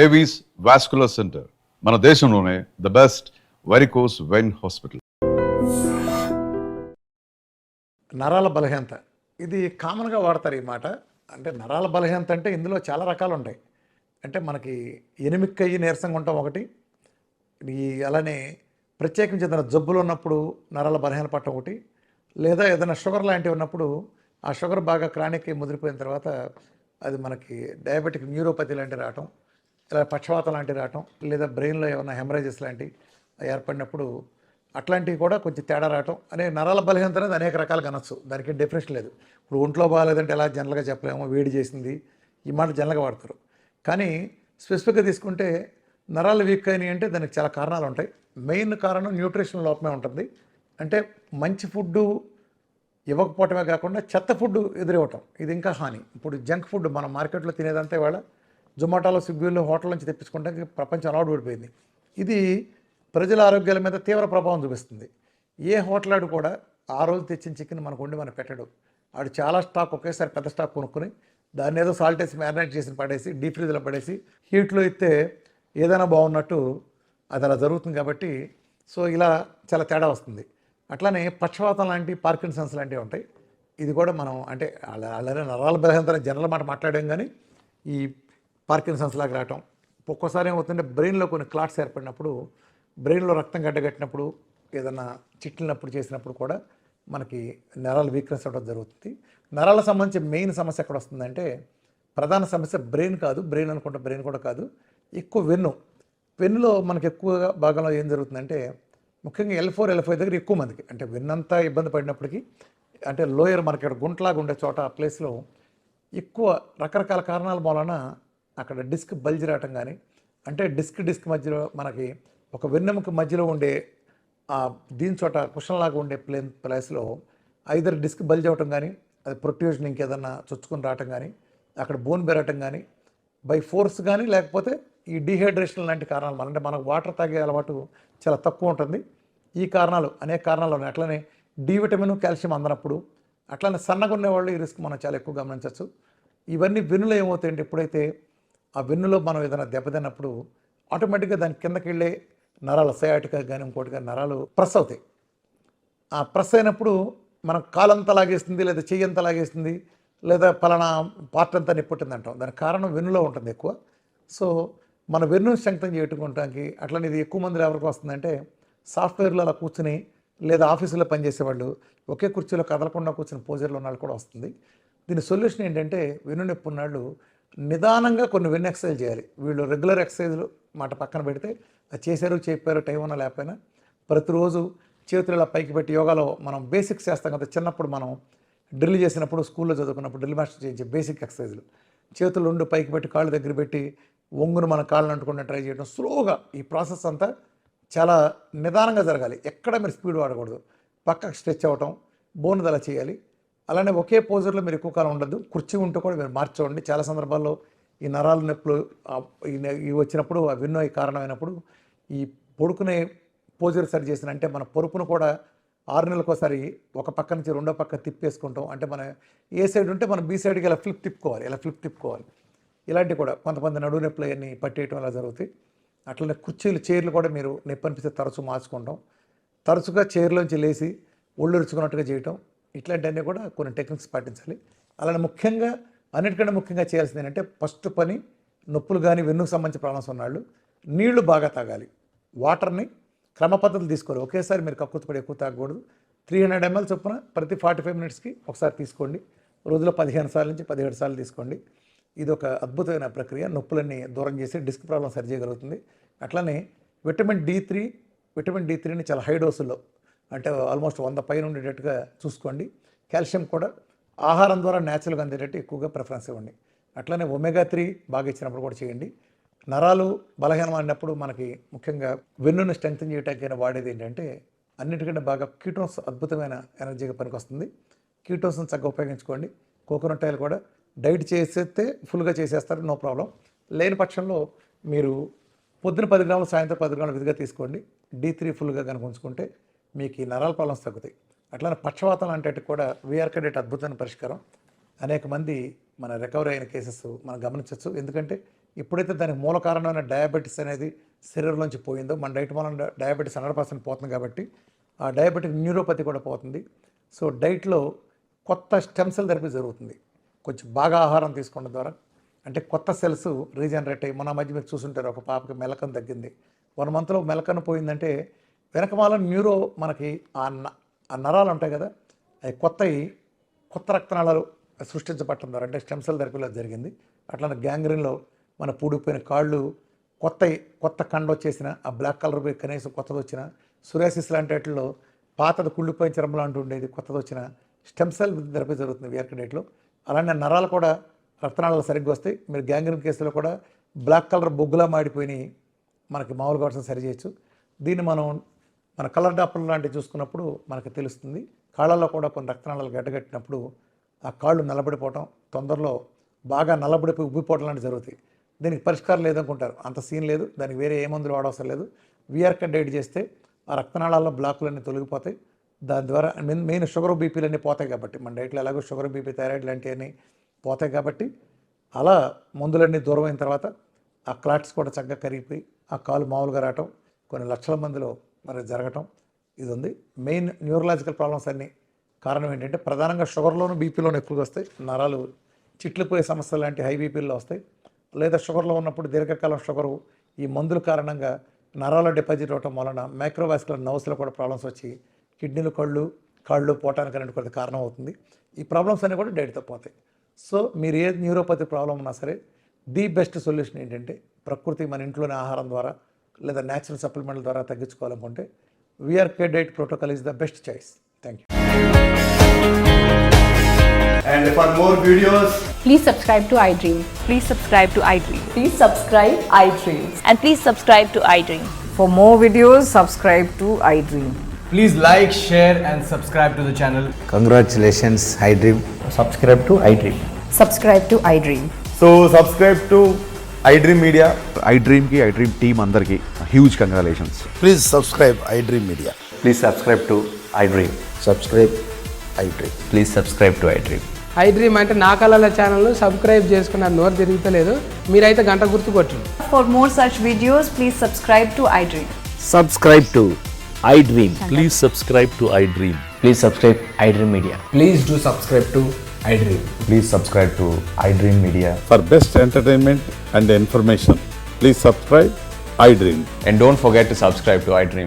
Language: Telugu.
ఏవీస్ వాస్కులర్ సెంటర్ మన దేశంలోనే the best varicose vein hospital. నరాల బలహీనత ఇది కామన్గా వాడతారు ఈ మాట. అంటే నరాల బలహీనత అంటే ఇందులో చాలా రకాలు ఉంటాయి. అంటే మనకి ఎనిమిక్కయ్యి నీరసంగా ఉంటాం ఒకటి, అలానే ప్రత్యేకించి ఏదైనా జబ్బులు ఉన్నప్పుడు నరాల బలహీన పట్టడం ఒకటి, లేదా ఏదైనా షుగర్ లాంటివి ఉన్నప్పుడు ఆ షుగర్ బాగా క్రానిక్ ముదిరిపోయిన తర్వాత అది మనకి డయాబెటిక్ న్యూరోపతి లాంటివి రావటం, ఇలా పక్షవాతం లాంటివి రావటం, లేదా బ్రెయిన్లో ఏమైనా హెమరేజెస్ లాంటివి ఏర్పడినప్పుడు అట్లాంటివి కూడా కొంచెం తేడా రావటం అనే నరాల బలహీనత అనేది అనేక రకాలుగా అనొచ్చు. దానికి డెఫినేషన్ లేదు. ఇప్పుడు ఒంట్లో బాగాలేదంటే ఎలా జనరల్గా చెప్పలేమో, వేడి చేసింది ఈ మాట జనరల్గా వాడతారు. కానీ స్పెసిఫిక్గా తీసుకుంటే నరాలు వీక్ అయినాయి అంటే దానికి చాలా కారణాలు ఉంటాయి. మెయిన్ కారణం న్యూట్రిషన్ లోపమే ఉంటుంది. అంటే మంచి ఫుడ్డు ఇవ్వకపోవటమే కాకుండా చెత్త ఫుడ్ ఎదురివ్వటం, ఇది ఇంకా హాని. ఇప్పుడు జంక్ ఫుడ్ మనం మార్కెట్లో తినేదంతా ఇవాళ జొమాటోలో, స్విగ్గీలో, హోటల్ నుంచి తెప్పించుకుంటే ప్రపంచం అలవాటు పడిపోయింది. ఇది ప్రజల ఆరోగ్యాల మీద తీవ్ర ప్రభావం చూపిస్తుంది. ఏ హోటల్ ఆడు కూడా ఆ రోజు తెచ్చిన చికెన్ మనకు వండి మనకు పెట్టడు. ఆడు చాలా స్టాక్ ఒకేసారి పెద్ద స్టాక్ కొనుక్కొని దాన్ని ఏదో సాల్ట్ వేసి మ్యారినేట్ చేసి పడేసి డీప్ ఫ్రీజ్లో పడేసి హీట్లో ఇస్తే ఏదైనా బాగున్నట్టు అది అలా జరుగుతుంది. కాబట్టి సో ఇలా చాలా తేడా వస్తుంది. అట్లానే పక్షవాతం లాంటి, పార్కిన్సన్స్ లాంటివి ఉంటాయి. ఇది కూడా మనం అంటే అలానే నరాల బలహీనత జనరల్ మాట మాట్లాడాం, కానీ ఈ పార్కిన్సన్స్ లాగా రావటం ఒక్కోసారి ఏమవుతుందంటే బ్రెయిన్లో కొన్ని క్లాట్స్ ఏర్పడినప్పుడు, బ్రెయిన్లో రక్తం గడ్డగట్టినప్పుడు, ఏదైనా చిట్లినప్పుడు చేసినప్పుడు కూడా మనకి నరాల వీక్నెస్ అవ్వడం జరుగుతుంది. నరాలకు సంబంధించి మెయిన్ సమస్య ఎక్కడ వస్తుందంటే, ప్రధాన సమస్య బ్రెయిన్ కాదు, బ్రెయిన్ అనుకుంటే బ్రెయిన్ కూడా కాదు, ఎక్కువ వెన్నులో మనకి ఎక్కువగా భాగంలో ఏం జరుగుతుందంటే, ముఖ్యంగా L4, L5 దగ్గర ఎక్కువ మందికి అంటే వెన్నంతా ఇబ్బంది పడినప్పటికీ, అంటే లోయర్ మనకి ఇక్కడ గుంటలాగా ఉండే చోట ఆ ప్లేస్లో ఎక్కువ రకరకాల కారణాల మూలన అక్కడ డిస్క్ బల్జ్ రావటం కానీ, అంటే డిస్క్ మధ్యలో మనకి ఒక వెన్నెముక మధ్యలో ఉండే దీని చోట కుషన్లాగా ఉండే ప్లేస్లో ఐదర్ డిస్క్ బల్జ్ అవ్వటం కానీ, అది ప్రొట్యూషన్ ఇంకేదన్నా చొచ్చుకొని రావటం కానీ, అక్కడ బోన్ పెరగటం కానీ బై ఫోర్స్ కానీ, లేకపోతే ఈ డీహైడ్రేషన్ లాంటి కారణాలు, అంటే మనకు వాటర్ తాగే అలవాటు చాలా తక్కువ ఉంటుంది. ఈ కారణాలు అనేక కారణాలు ఉన్నాయి. అట్లనే డి విటమిన్, కాల్షియం అందనప్పుడు, అట్లనే సన్నగా ఉండేవాళ్ళు ఈ రిస్క్ మనం చాలా ఎక్కువ గమనించవచ్చు. ఇవన్నీ వెన్నులో ఏమవుతాయంటే, ఎప్పుడైతే ఆ వెన్నులో మనం ఏదైనా దెబ్బతిన్నప్పుడు ఆటోమేటిక్గా దాని కిందకి వెళ్ళే నరాలు సయాటికా కానీ ఇంకోటి కానీ నరాలు ప్రెస్ అవుతాయి. ఆ ప్రెస్ అయినప్పుడు మనం కాలంతా లాగేస్తుంది, లేదా చెయ్యి అంతా లాగేస్తుంది, లేదా పలానా పార్ట్ అంతా నిప్పుట్టింది అంటాం. దానికి కారణం వెన్నులో ఉంటుంది ఎక్కువ. సో మన వెన్నును స్ట్రెంగ్తన్ చేయడానికి అట్లనే ఇది ఎక్కువ మంది ఎవరికి వస్తుందంటే, సాఫ్ట్వేర్లో అలా కూర్చుని, లేదా ఆఫీసులో పనిచేసేవాళ్ళు ఒకే కుర్చీలో కదలకుండా కూర్చుని పోజర్లో ఉన్న వాళ్ళు కూడా వస్తుంది. దీని సొల్యూషన్ ఏంటంటే, వెన్ను నొప్పి ఉన్నాళ్ళు నిదానంగా కొన్ని వెన్ను ఎక్సర్సైజ్ చేయాలి. వీళ్ళు రెగ్యులర్ ఎక్సర్సైజ్లు మాట పక్కన పెడితే, అది చేశారు చెప్పారు టైం ఉన్నా లేకపోయినా ప్రతిరోజు చేతులు ఇలా పైకి పెట్టి, యోగాలో మనం బేసిక్స్ చేస్తాం కదా, చిన్నప్పుడు మనం డ్రిల్ చేసినప్పుడు స్కూల్లో చదువుకున్నప్పుడు డ్రిల్ మాస్టర్ చేయించే బేసిక్ ఎక్సర్సైజ్లు, చేతులు రెండు పైకి పెట్టి కాళ్ళు దగ్గర పెట్టి ఒంగును మన కాళ్ళని అంటుకుంటే ట్రై చేయడం, స్లోగా ఈ ప్రాసెస్ అంతా చాలా నిదానంగా జరగాలి. ఎక్కడ మీరు స్పీడ్ వాడకూడదు. పక్కకు స్ట్రెచ్ అవ్వటం, బోన్ అలా చేయాలి. అలానే ఒకే పోజర్లో మీరు ఎక్కువ కాలం ఉండద్దు. కుర్చీ ఉంటూ కూడా మీరు మార్చుకోండి. చాలా సందర్భాల్లో ఈ నరాల నొప్పులు ఇవి వచ్చినప్పుడు, ఆ వెన్ను కారణమైనప్పుడు ఈ పడుకునే పోజర్ సరి చేసిన, అంటే మన పొరుపును కూడా 6 నెలలకోసారి ఒక పక్క నుంచి రెండో పక్క తిప్పేసుకుంటాం. అంటే మన ఏ సైడ్ ఉంటే మనం బీ సైడ్కి ఇలా ఫ్లిప్ తిప్పుకోవాలి. ఇలాంటివి కూడా కొంతమంది నడువు నొప్పులు అవన్నీ పట్టేయటం అలా జరుగుతాయి. అట్లనే చైర్లు కూడా మీరు నొప్పి అనిపిస్తే తరచూ మార్చుకుంటాం. తరచుగా చైర్లోంచి లేచి ఒళ్ళురుచుకున్నట్టుగా చేయటం, ఇట్లాంటివన్నీ కూడా కొన్ని టెక్నిక్స్ పాటించాలి. అలానే అన్నిటికంటే ముఖ్యంగా చేయాల్సింది ఏంటంటే, ఫస్ట్ పని నొప్పులు కానీ వెన్నుకు సంబంధించిన ప్రాబ్లమ్స్ ఉన్నాళ్ళు నీళ్లు బాగా తాగాలి. వాటర్ని క్రమ పద్ధతులు తీసుకోవాలి. ఒకేసారి మీరు కక్కుతుపడి ఎక్కువ తాగకూడదు. 300 ml చొప్పున ప్రతి 45 minutesకి ఒకసారి తీసుకోండి. రోజులో 15 సార్లు నుంచి 17 సార్లు తీసుకోండి. ఇది ఒక అద్భుతమైన ప్రక్రియ. నొప్పులన్నీ దూరం చేసి డిస్క్ ప్రాబ్లం సరి చేయగలుగుతుంది. అట్లనే విటమిన్ D3ని చాలా హై డోసుల్లో, అంటే ఆల్మోస్ట్ 100 పైన ఉండేటట్టుగా చూసుకోండి. కాల్షియం కూడా ఆహారం ద్వారా న్యాచురల్గా అందేటట్టు ఎక్కువగా ప్రిఫరెన్స్ ఇవ్వండి. అట్లనే ఒమేగా 3 బాగా ఇచ్చినప్పుడు కూడా చేయండి. నరాలు బలహీనమైనప్పుడు మనకి ముఖ్యంగా వెన్నును స్ట్రెంగ్తన్ చేయడానికి వాడేది ఏంటంటే, అన్నిటికంటే బాగా కీటోన్స్ అద్భుతమైన ఎనర్జీగా పనికొస్తుంది. కీటోన్స్ని చక్కగా ఉపయోగించుకోండి. కోకోనట్ ఆయిల్ కూడా డైట్ చేసేస్తే ఫుల్గా చేసేస్తారు, నో ప్రాబ్లం. లేని పక్షంలో మీరు పొద్దున 10 గ్రాములు, సాయంత్రం 10 గ్రాములు విధిగా తీసుకోండి. D3 ఫుల్గా కనుక ఉంచుకుంటే మీకు ఈ నరాల ప్రాబ్లమ్స్ తగ్గుతాయి. అట్లానే పక్షవాతం అంటే కూడా వీఆర్కే డేట్ అద్భుతమైన పరిష్కారం. అనేక మంది మన రికవరీ అయిన కేసెస్ మనం గమనించవచ్చు. ఎందుకంటే ఎప్పుడైతే దానికి మూల కారణమైన డయాబెటీస్ అనేది శరీరంలోంచి పోయిందో, మన డైట్ మూలంగా డయాబెటీస్ 100% పోతుంది కాబట్టి ఆ డయాబెటిక్ న్యూరోపతి కూడా పోతుంది. సో డైట్లో కొత్త స్టెమ్ సెల్ థెరపీ జరుగుతుంది. కొంచెం బాగా ఆహారం తీసుకోవడం ద్వారా, అంటే కొత్త సెల్స్ రీజనరేట్ అయ్యి, మన మధ్య మీరు చూసుంటారు ఒక పాపకి మెలకను తగ్గింది. 1 మంత్లో మెలకను పోయిందంటే వెనకమాల న్యూరో మనకి ఆ నరాలు ఉంటాయి కదా, అవి కొత్త రక్తనాళాలు సృష్టించబడటం ద్వారా, అంటే స్టెమ్ సెల్ థెరపీలో జరిగింది. అట్లానే గ్యాంగ్రీన్లో మన పూడిపోయిన కాళ్ళు కొత్త కండ వచ్చేసిన, ఆ బ్లాక్ కలర్ పోయి కనీసం కొత్తది వచ్చిన, సురాసిస్ లాంటి వాటిల్లో పాతది కుళ్ళిపోయిన చర్మం లాంటి ఉండేది కొత్తది వచ్చిన, స్టెమ్ సెల్ థెరపీ జరుగుతుంది విఆర్కే డైట్లో. అలానే నరాలు కూడా రక్తనాళాలు సరిగ్గా వస్తాయి. మీరు గ్యాంగ్రీన్ కేసులో కూడా బ్లాక్ కలర్ బొగ్గులా మాడిపోయి మనకి మామూలుగా వర్షం సరి చేయొచ్చు. దీన్ని మన కలర్ డాప్టర్ లాంటివి చూసుకున్నప్పుడు మనకు తెలుస్తుంది. కాళ్ళల్లో కూడా కొన్ని రక్తనాళాలు గడ్డగట్టినప్పుడు ఆ కాళ్ళు నల్లబడిపోవటం, తొందరలో బాగా నల్లబడిపోయి ఉబ్బిపోవడం లాంటివి జరుగుతాయి. దీనికి పరిష్కారం లేదనుకుంటారు, అంత సీన్ లేదు, దానికి వేరే ఏ మందులు వాడవసరం లేదు. విఆర్కే డైట్ చేస్తే ఆ రక్తనాళాల్లో బ్లాకులన్నీ తొలగిపోతాయి. దాని ద్వారా మెయిన్ షుగర్ బీపీలన్నీ పోతాయి కాబట్టి, మన డైట్లో ఎలాగో షుగర్ బీపీ థైరాయిడ్ లాంటివన్నీ పోతాయి కాబట్టి, అలా మందులన్నీ దూరం అయిన తర్వాత ఆ క్లాట్స్ కూడా చక్కగా కరిగిపోయి ఆ కాలు మామూలుగా రావటం కొన్ని లక్షల మందిలో మరి జరగటం ఇది ఉంది. మెయిన్ న్యూరలాజికల్ ప్రాబ్లమ్స్ అన్నీ కారణం ఏంటంటే ప్రధానంగా షుగర్లోను బీపీలోను ఎక్కువగా వస్తాయి. నరాలు చిట్లిపోయే సమస్యలు లాంటి హై బీపీల్లో వస్తాయి. లేదా షుగర్లో ఉన్నప్పుడు దీర్ఘకాలం షుగరు ఈ మందుల కారణంగా నరాల డిపాజిట్ అవటం వలన మైక్రోవాస్కులర్ నర్వ్స్లో కూడా ప్రాబ్లమ్స్ వచ్చి కిడ్నీలు కాళ్ళు పోవటానికి అనేది కూడా కారణం అవుతుంది. ఈ ప్రాబ్లమ్స్ అన్నీ కూడా డైట్తో పోతాయి. సో మీరు ఏ న్యూరోపతి ప్రాబ్లం ఉన్నా సరే ది బెస్ట్ సొల్యూషన్ ఏంటంటే ప్రకృతి మన ఇంట్లోనే ఆహారం ద్వారా లేదా న్యాచురల్ సప్లిమెంట్ల ద్వారా తగ్గించుకోవాలనుకుంటే VRK diet protocol is the best choice. Thank you. And for more videos, Please subscribe to iDream. Please subscribe to iDream. Please subscribe iDreams. And please subscribe to iDream. For more videos, subscribe to iDream. please like, share and subscribe to the channel. Congratulations, iDream. Subscribe to iDream. Subscribe to iDream. So subscribe to iDream Media. iDream team andarki huge congratulations. Please subscribe iDream Media. Please subscribe to iDream. Subscribe iDream. Please subscribe to iDream. iDream అంటే నా కళల ఛానల్ను సబ్స్క్రైబ్ చేసుకున్న నోరు తిరుగుతలేదు, మీరైతే గంట గుర్తు కొట్టండి. For more such videos, please subscribe to iDream. Subscribe to iDream. Please subscribe to iDream. Please subscribe iDream Media. Please do subscribe to iDream. Please subscribe to iDream Media. For best entertainment and information, please subscribe iDream. And don't forget to subscribe to iDream.